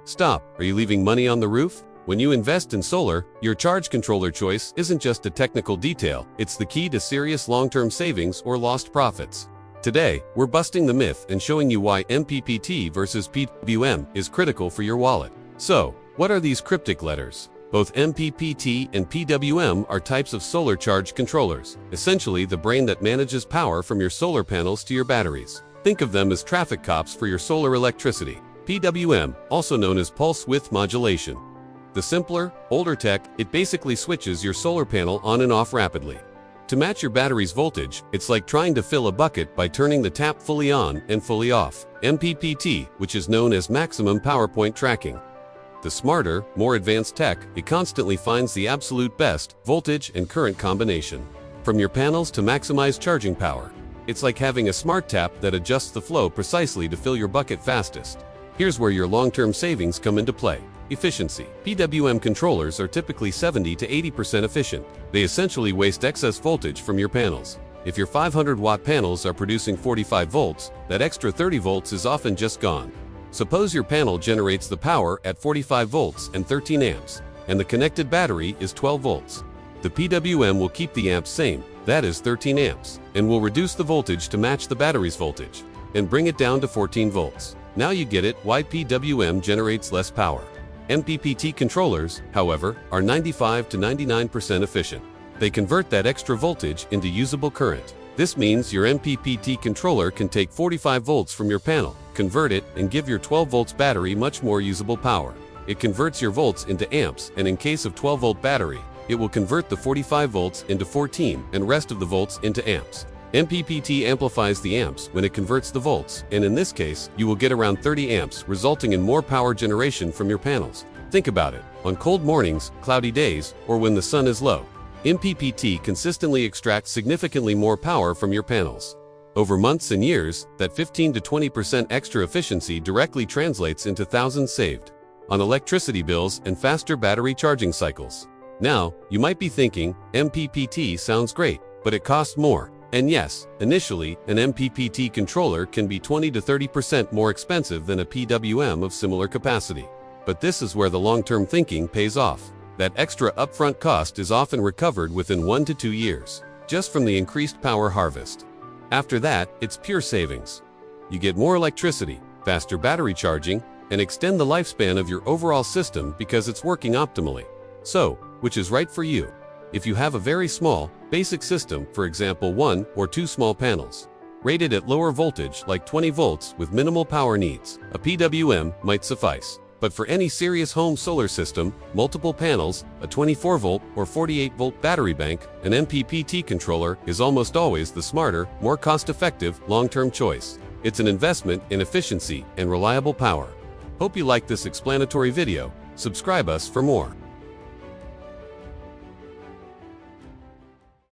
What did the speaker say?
Stop, are you leaving money on the roof? When you invest in solar, your charge controller choice isn't just a technical detail, it's the key to serious long-term savings or lost profits. Today, we're busting the myth and showing you why MPPT versus PWM is critical for your wallet. So, what are these cryptic letters? Both MPPT and PWM are types of solar charge controllers, essentially the brain that manages power from your solar panels to your batteries. Think of them as traffic cops for your solar electricity. PWM, also known as Pulse Width Modulation. The simpler, older tech, it basically switches your solar panel on and off rapidly. To match your battery's voltage, it's like trying to fill a bucket by turning the tap fully on and fully off. MPPT, which is known as maximum power point tracking. The smarter, more advanced tech, it constantly finds the absolute best voltage and current combination. From your panels to maximize charging power. It's like having a smart tap that adjusts the flow precisely to fill your bucket fastest. Here's where your long-term savings come into play. Efficiency. PWM controllers are typically 70 to 80% efficient. They essentially waste excess voltage from your panels. If your 500-watt panels are producing 45 volts, that extra 30 volts is often just gone. Suppose your panel generates the power at 45 volts and 13 amps, and the connected battery is 12 volts. The PWM will keep the amps same, that is 13 amps, and will reduce the voltage to match the battery's voltage, and bring it down to 14 volts. Now you get it why PWM generates less power. MPPT controllers, however, are 95 to 99% efficient. They convert that extra voltage into usable current. This means your MPPT controller can take 45 volts from your panel, convert it, and give your 12 volts battery much more usable power. It converts your volts into amps, and in case of 12-volt battery, it will convert the 45 volts into 14 and rest of the volts into amps. MPPT amplifies the amps when it converts the volts, and in this case, you will get around 30 amps, resulting in more power generation from your panels. Think about it. On cold mornings, cloudy days, or when the sun is low, MPPT consistently extracts significantly more power from your panels. Over months and years, that 15 to 20% extra efficiency directly translates into thousands saved on electricity bills and faster battery charging cycles. Now, you might be thinking, MPPT sounds great, but it costs more. And yes, initially, an MPPT controller can be 20 to 30% more expensive than a PWM of similar capacity. But this is where the long-term thinking pays off. That extra upfront cost is often recovered within 1 to 2 years, just from the increased power harvest. After that, it's pure savings. You get more electricity, faster battery charging, and extend the lifespan of your overall system because it's working optimally. So, which is right for you? If you have a very small, basic system, for example 1 or 2 small panels, rated at lower voltage like 20 volts with minimal power needs, a PWM might suffice. But for any serious home solar system, multiple panels, a 24-volt or 48-volt battery bank, an MPPT controller is almost always the smarter, more cost-effective, long-term choice. It's an investment in efficiency and reliable power. Hope you liked this explanatory video. Subscribe us for more.